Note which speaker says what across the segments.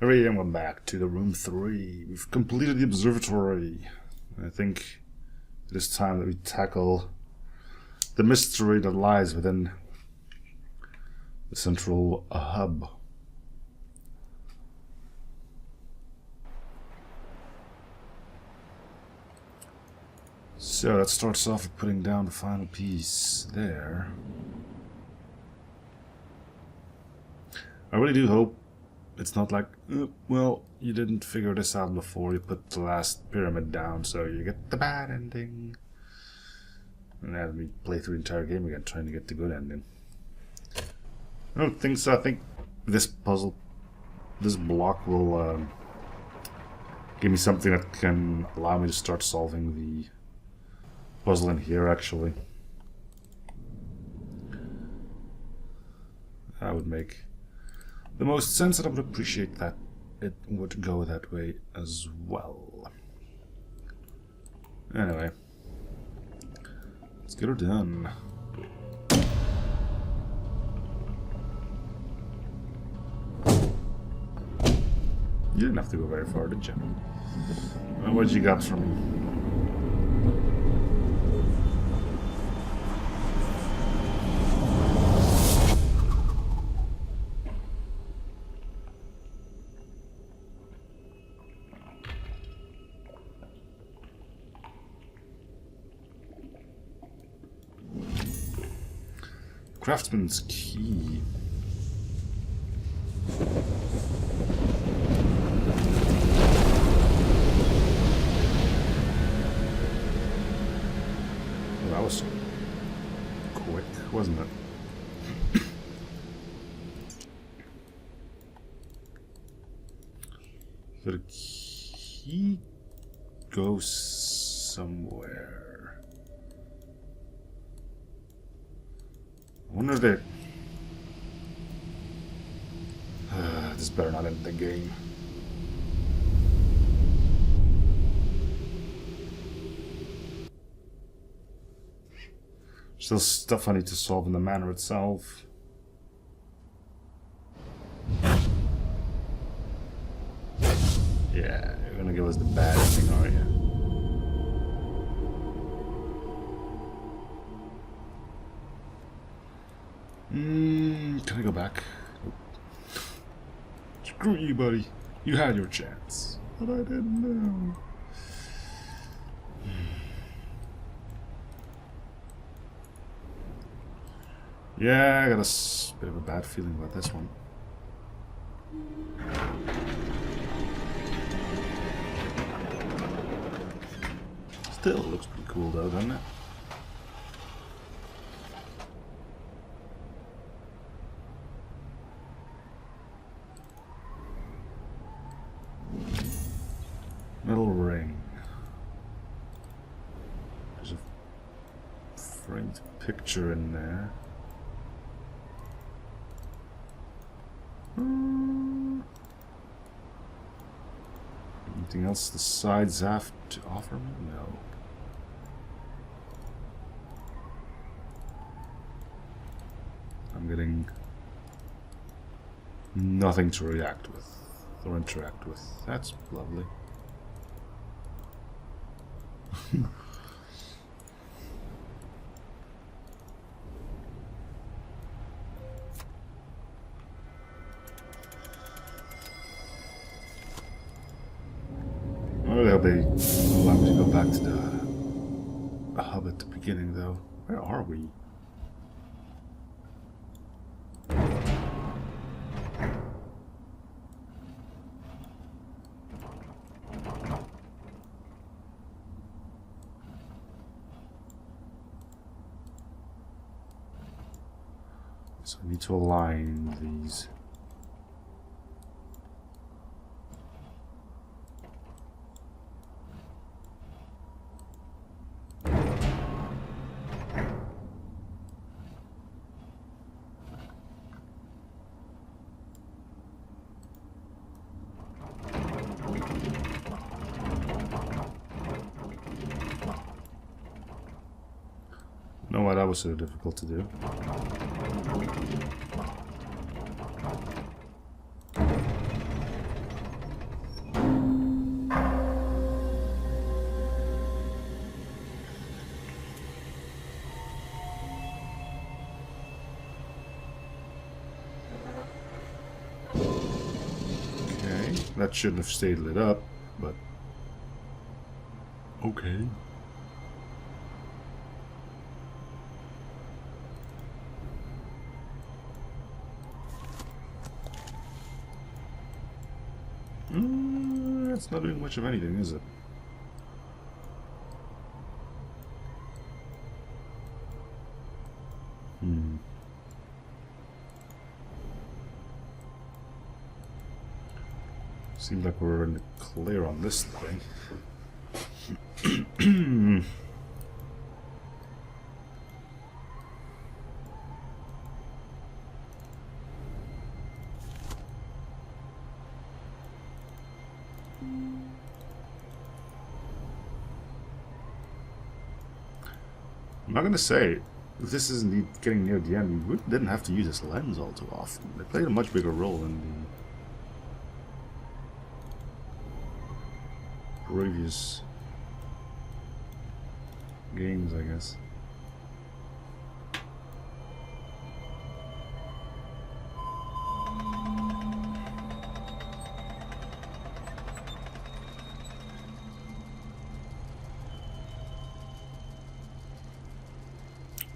Speaker 1: Alright, and we're back to the room 3. We've completed the observatory. I think it is time that we tackle the mystery that lies within the central hub. So that starts off with putting down the final piece there. I really do hope it's not like, well, you didn't figure this out before you put the last pyramid down, so you get the bad ending. And then we play through the entire game again, trying to get the good ending. I don't think so. I think this puzzle, this block will give me something that can allow me to start solving the puzzle in here, actually. That would make the most sense, and I would appreciate that it would go that way as well. Anyway, let's get her done. You didn't have to go very far, did you? What you got for me? Craftsman's key. Well, that was quick, wasn't it? So the key goes somewhere. I wonder if they... this better not end the game. Still stuff I need to solve in the manor itself. Yeah, you're gonna give us the bad ending, are you? Can I go back? Nope. Screw you, buddy. You had your chance. But I didn't know. Yeah, I got a bit of a bad feeling about this one. Still looks pretty cool though, doesn't it? Metal ring. There's a framed picture in there. Anything else the sides have to offer me? No. I'm getting nothing to react with or interact with. That's lovely. I really hope they allow me to go back to the hub at the beginning, though. Where are we? So I need to align these. know why that was so difficult to do. That shouldn't have stayed lit up, but okay. That's not doing much of anything, is it? Seems like we're in the clear on this thing. I'm not gonna say, if this is indeed getting near the end, we really didn't have to use this lens all too often. They played a much bigger role in the previous games, I guess.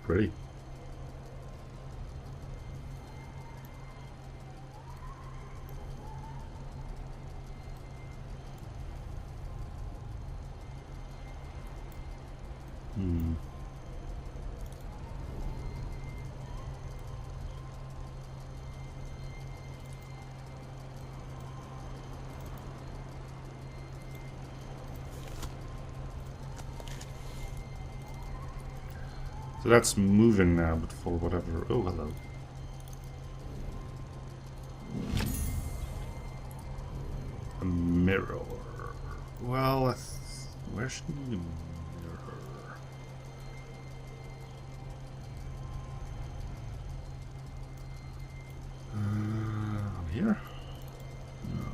Speaker 1: Pretty. So that's moving now, but for whatever. Oh, hello. A mirror. Well, where should we need a mirror? Here? No.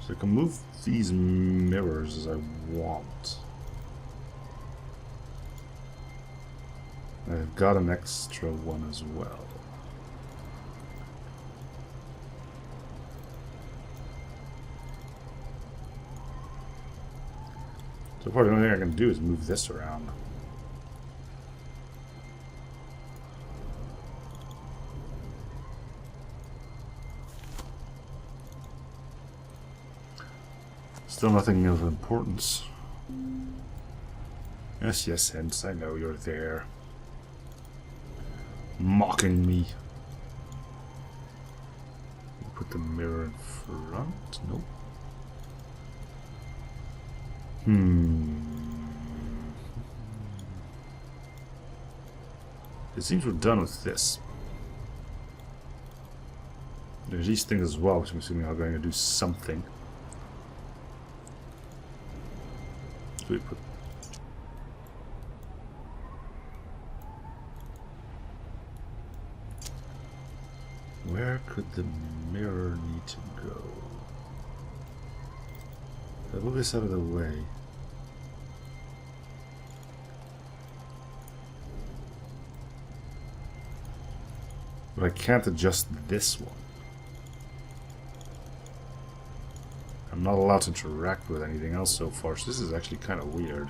Speaker 1: So I can move these mirrors as I want. I've got an extra one as well. So far the only thing I can do is move this around. Still nothing of importance. Yes, yes, Hence, I know you're there. Mocking me. Put the mirror in front? Nope. It seems we're done with this. There's these things as well, which I'm assuming are going to do something. So we put where could the mirror need to go? I'll move this out of the way. But I can't adjust this one. I'm not allowed to interact with anything else so far, so this is actually kind of weird.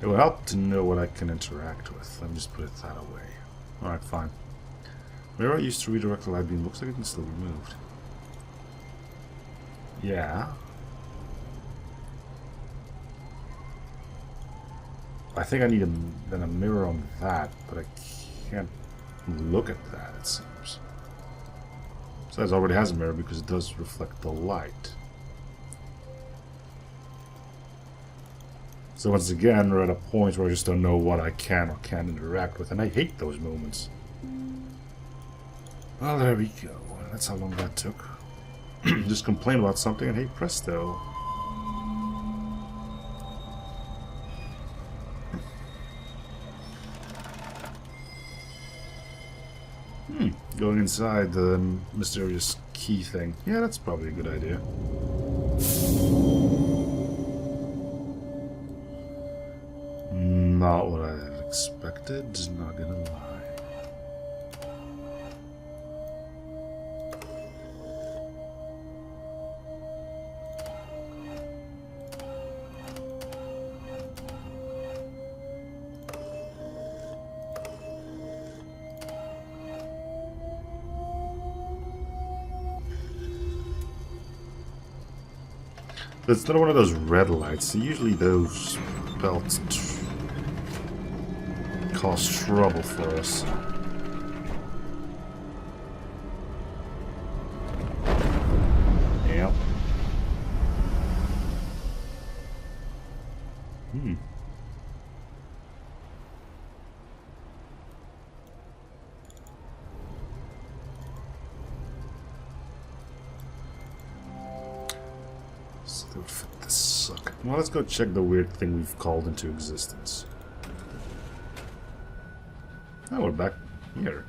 Speaker 1: It will help to know what I can interact with. Let me just put it that away. Alright, fine. Mirror I used to redirect the light beam looks like it can still be moved. Yeah. I think I need then a mirror on that, but I can't look at that, it seems. So it already has a mirror because it does reflect the light. So once again, we're at a point where I just don't know what I can or can't interact with, and I hate those moments. Well, there we go. That's how long that took. Just complain about something and hey presto. Going inside the mysterious key thing. Yeah, that's probably a good idea. Not what I had expected, not gonna lie. It's not one of those red lights. Usually those belts cause trouble for us. Yeah. Still fit this socket. Well, let's go check the weird thing we've called into existence. Oh, we're back here.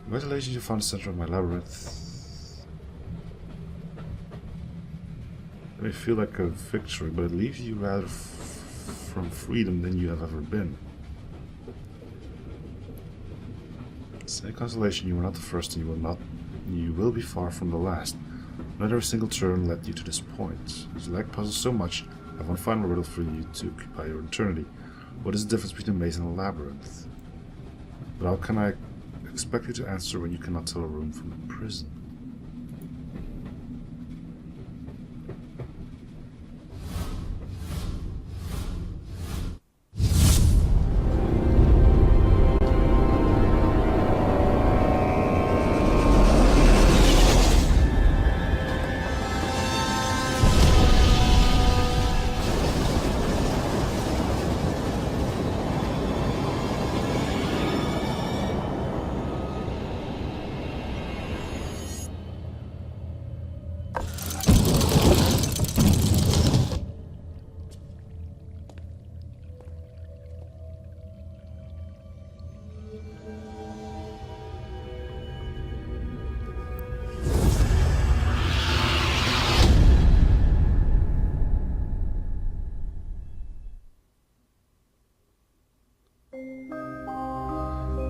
Speaker 1: Congratulations, you found the center of my labyrinth. It may feel like a victory, but it leaves you rather from freedom than you have ever been. Say consolation, you were not the first, and you will be far from the last. Not every single turn led you to this point. As you like puzzles so much, I have one final riddle for you to occupy your eternity. What is the difference between a maze and a labyrinth? But how can I expect you to answer when you cannot tell a room from a prison?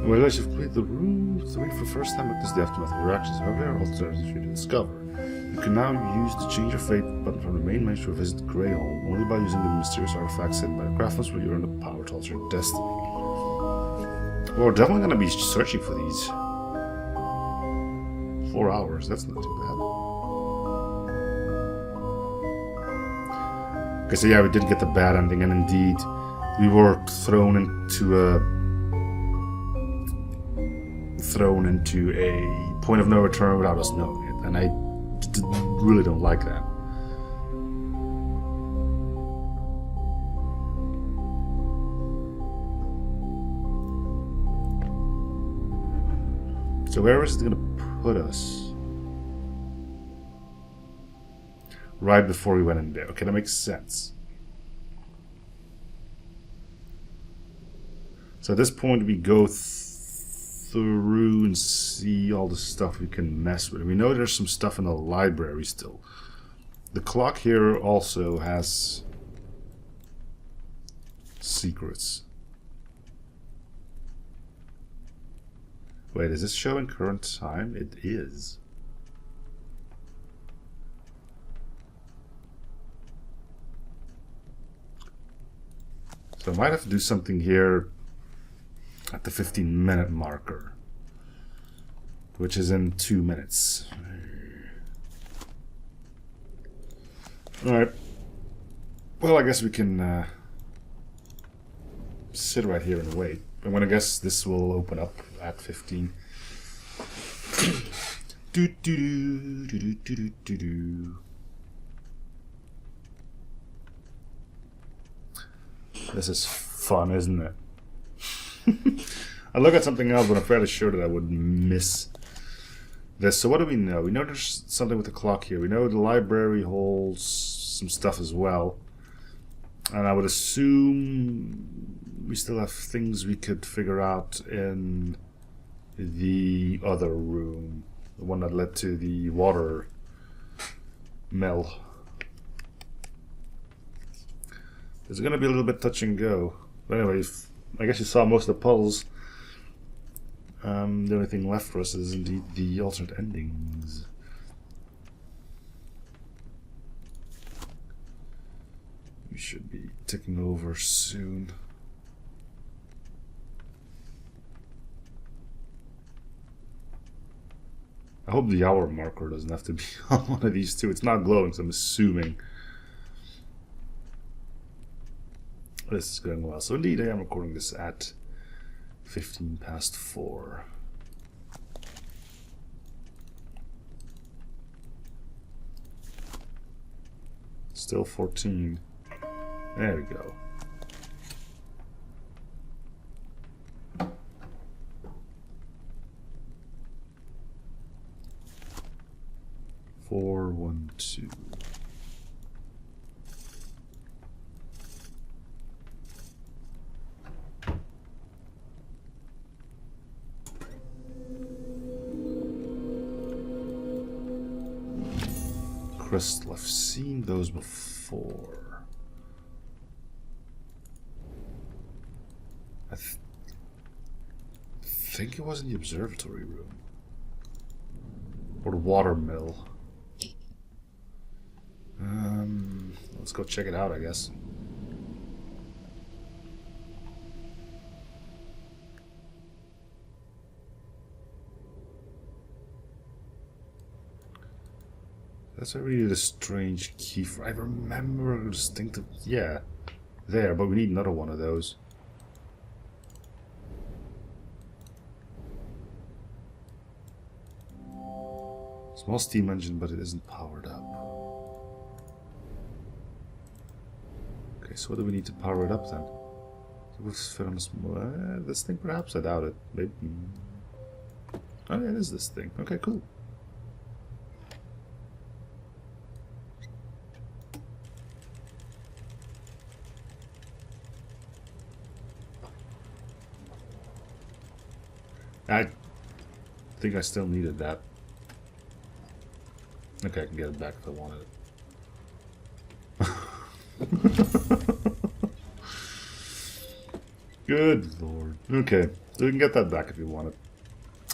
Speaker 1: Well, as you've completed the room 3 for the first time, witness the aftermath of your actions. However, there are alternatives for you to discover. You can now use the Change Your Fate button from the main menu to visit the Grey Hall. Only by using the mysterious artifacts hidden by the Craftsman will you earn the power to alter your destiny. Well, we're definitely going to be searching for these. 4 hours, that's not too bad. Okay, so yeah, we did get the bad ending, and indeed, we were thrown into a point of no return without us knowing it, and I really don't like that. So where is it going to put us? Right before we went in there. Okay, that makes sense. So at this point we go through and see all the stuff we can mess with. We know there's some stuff in the library still. The clock here also has secrets. Wait, is this showing current time? It is. So I might have to do something here at the 15-minute marker, which is in 2 minutes. Alright. Well, I guess we can sit right here and wait. I'm gonna guess this will open up at 15. do do do do do do do do. This is fun, isn't it? I look at something else, but I'm fairly sure that I would miss this. So what do we know? We know there's something with the clock here. We know the library holds some stuff as well. And I would assume we still have things we could figure out in the other room. The one that led to the water mill. It's gonna be a little bit touch and go. But anyway, I guess you saw most of the puzzles. The only thing left for us is indeed the alternate endings. We should be ticking over soon. I hope the hour marker doesn't have to be on one of these two. It's not glowing, so I'm assuming this is going well. So indeed, I am recording this at 15 past 4. Still 14. There we go. Four, 1, 2. Crystal, I've seen those before. I think it was in the observatory room. Or the water mill. Let's go check it out, I guess. That's a really strange key for. I remember a distinctive. Yeah, there, but we need another one of those. Small steam engine, but it isn't powered up. Okay, so what do we need to power it up then? It will fit on a small. This thing, perhaps? I doubt it. Maybe. Oh, yeah, it is this thing. Okay, cool. I think I still needed that. Okay, I can get it back if I wanted it. Good lord. Okay, so we can get that back if you want it.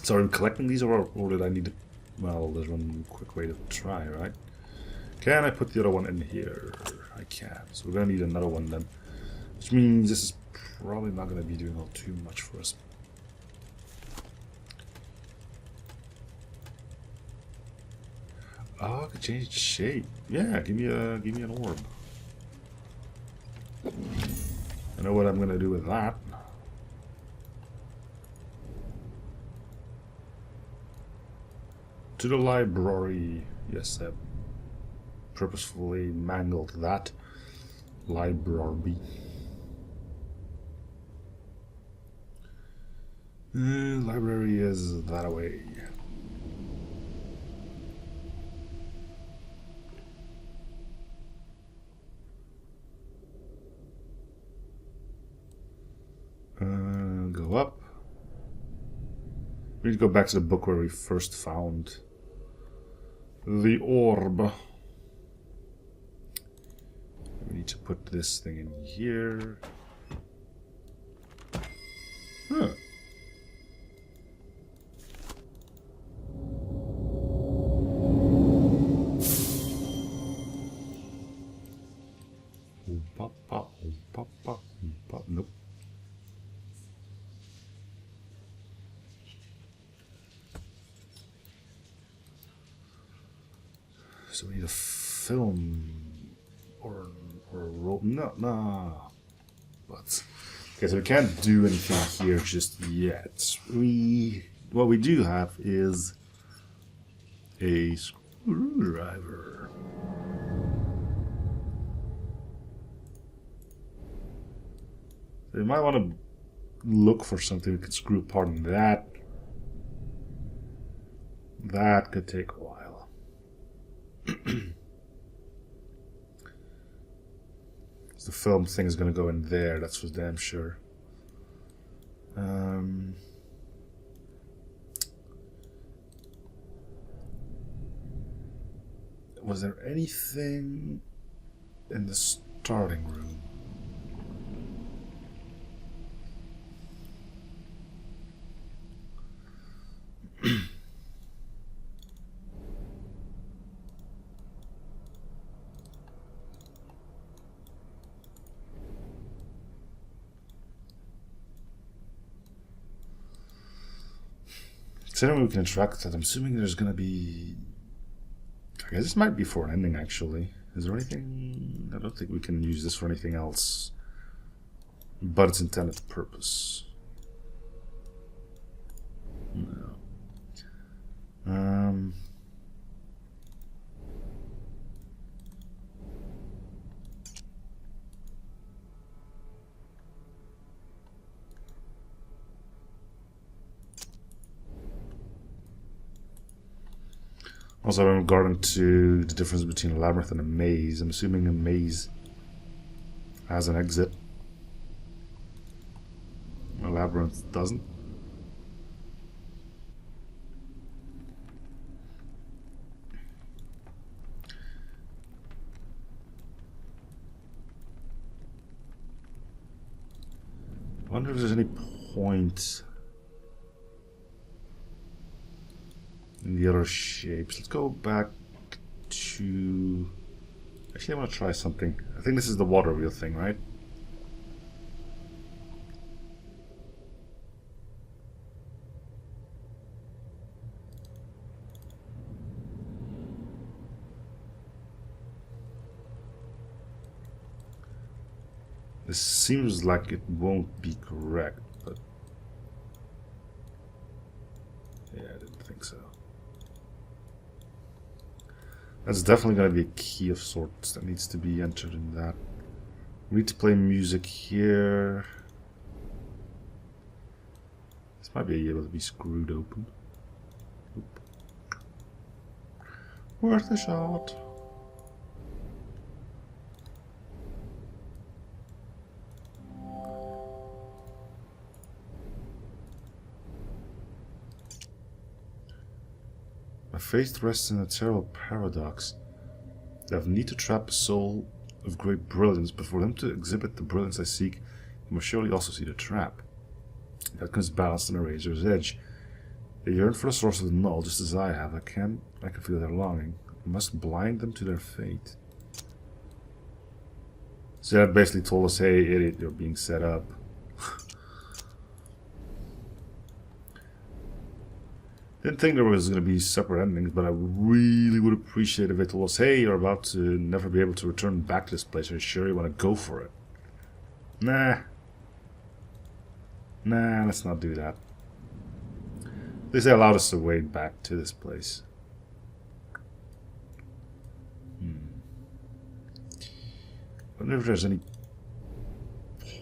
Speaker 1: So are we collecting these, or did I need to... Well, there's one quick way to try, right? Can I put the other one in here? I can. So we're going to need another one then. Which means this is probably not going to be doing all too much for us. Oh, I could change its shape. Yeah, give me an orb. I know what I'm gonna do with that. To the library. Yes, I purposefully mangled that. Library. Library is that away. Go up. We need to go back to the book where we first found the orb. We need to put this thing in here. Huh. Nope. So we need a film or a roll. No. But okay, so we can't do anything here just yet. What we do have is a screwdriver. So you might want to look for something we could screw apart, and that could take a while. The film thing is gonna go in there, that's for damn sure. Was there anything in the starting room? Considering we can interact with that, I'm assuming there's gonna be... I guess this might be for an ending, actually. Is there anything... I don't think we can use this for anything else. But its intended purpose. No. Also, in regard to the difference between a labyrinth and a maze, I'm assuming a maze has an exit. A labyrinth doesn't. I wonder if there's any point in the other shapes. Let's go back to... Actually, I want to try something. I think this is the water wheel thing, right? This seems like it won't be correct, but... yeah, I didn't think so. That's definitely going to be a key of sorts that needs to be entered in that. We need to play music here. This might be able to be screwed open. Oop. Worth a shot. My faith rests in a terrible paradox. I need to trap a soul of great brilliance, but for them to exhibit the brilliance I seek, you must surely also see the trap. That comes balanced on a razor's edge. They yearn for the source of the null, just as I have. I can feel their longing. I must blind them to their fate. So that basically told us, hey, idiot, you're being set up. Didn't think there was going to be separate endings, but I really would appreciate if it told us, hey, you're about to never be able to return back to this place. Are you sure you want to go for it? Nah. Nah, let's not do that. At least they allowed us to wade back to this place. I wonder if there's any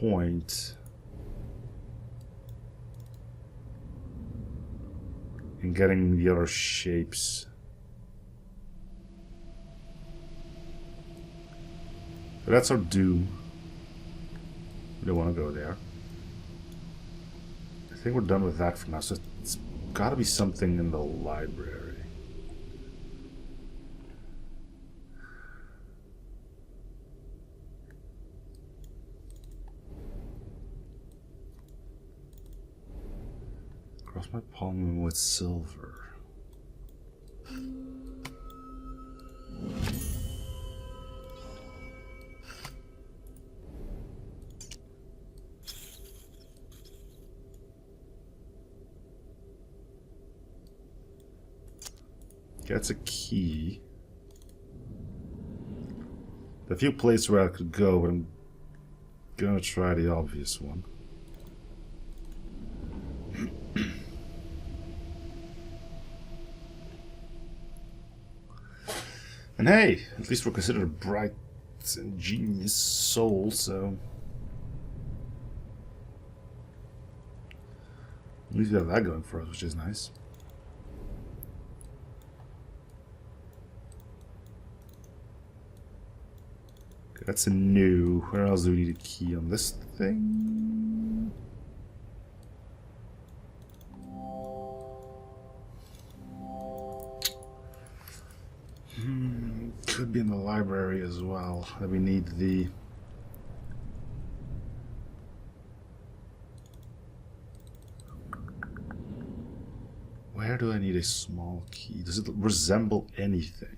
Speaker 1: point in getting the other shapes. So that's our doom. We don't want to go there. I think we're done with that for now, so it's got to be something in the library. Cross my palm with silver. That's a key. There are a few places where I could go, but I'm gonna try the obvious one. And hey, at least we're considered a bright and genius soul, so... at least we have that going for us, which is nice. that's a no. Where else do we need a key on this thing? Could be in the library as well. That we need the... Where do I need a small key? Does it resemble anything?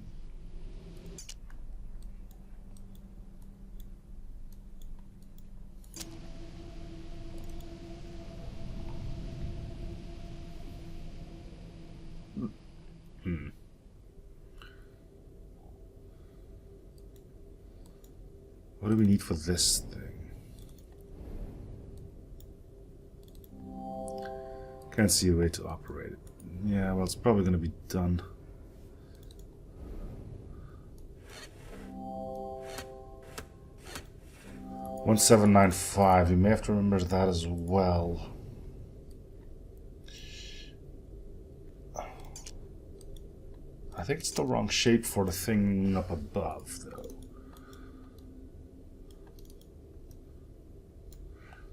Speaker 1: What do we need for this thing? Can't see a way to operate it. Yeah, well, it's probably going to be done. $1795. You may have to remember that as well. I think it's the wrong shape for the thing up above, though.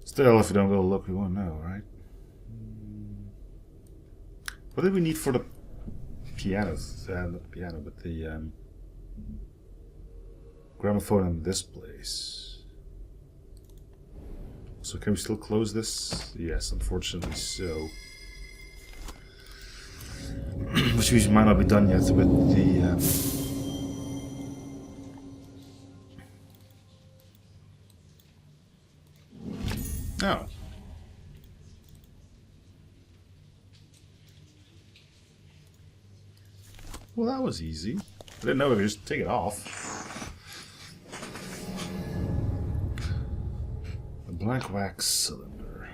Speaker 1: Still, if you don't go look, we won't know, right? What did we need for the piano? Not the piano, but the gramophone in this place. So can we still close this? Yes, unfortunately so. Which means we might not be done yet with the... Oh. Well, that was easy. I didn't know we could just take it off. A black wax cylinder.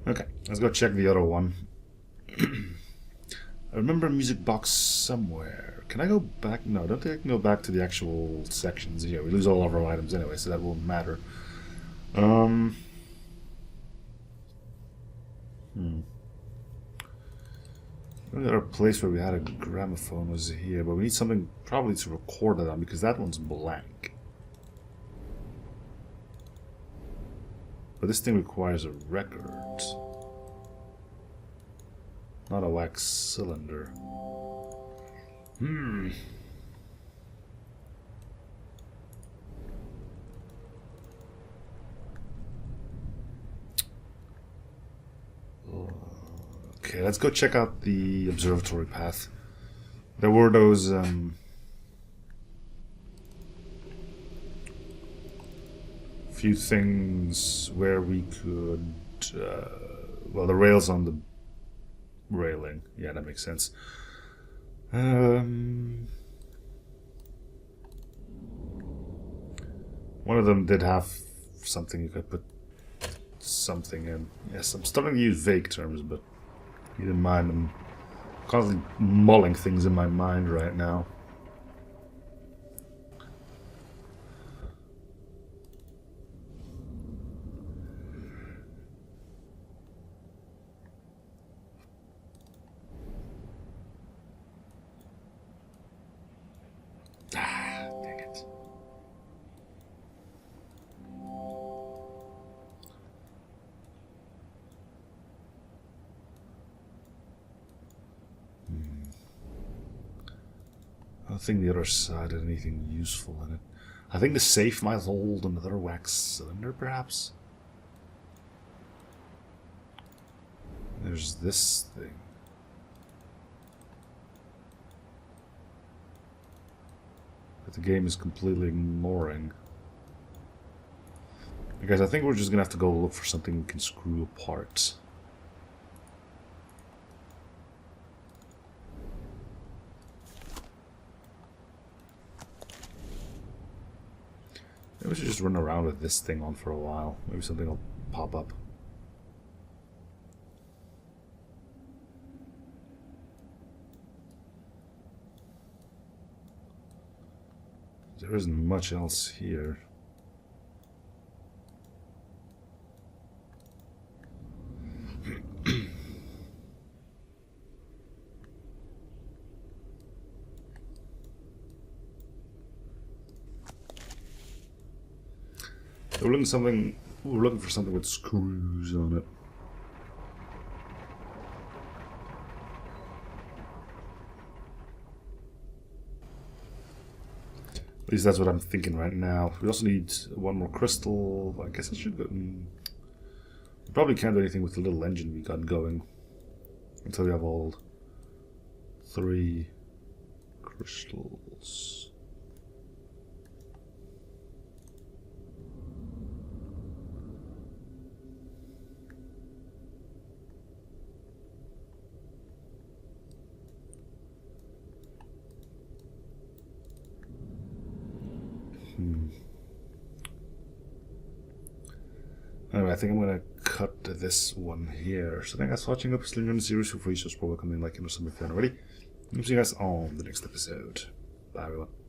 Speaker 1: Okay, let's go check the other one. I remember a music box somewhere. Can I go back? No, I don't think I can go back to the actual sections. Yeah, we lose all of our items anyway, so that won't matter. The other place where we had a gramophone was here, but we need something probably to record it on because that one's blank. But this thing requires a record. Not a wax cylinder. Okay, let's go check out the observatory path. There were those few things where we could well, the rails on the railing. Yeah, that makes sense. One of them did have something you could put something in. Yes, I'm starting to use vague terms, but keep in mind I'm constantly mulling things in my mind right now. I don't think the other side had anything useful in it. I think the safe might hold another wax cylinder, perhaps. There's this thing. That the game is completely ignoring. Because I think we're just gonna have to go look for something we can screw apart. Maybe we should just run around with this thing on for a while. Maybe something will pop up. There isn't much else here. We're looking for something with screws on it. At least that's what I'm thinking right now. We also need one more crystal. I guess I should go. We probably can't do anything with the little engine we got going until we have all 3 crystals. Anyway, I think I'm gonna cut this one here. So thanks for watching. Hope you're in the series. Feel free to probably come in, like, and subscribe if you haven't already. I'll see you guys on the next episode. Bye everyone.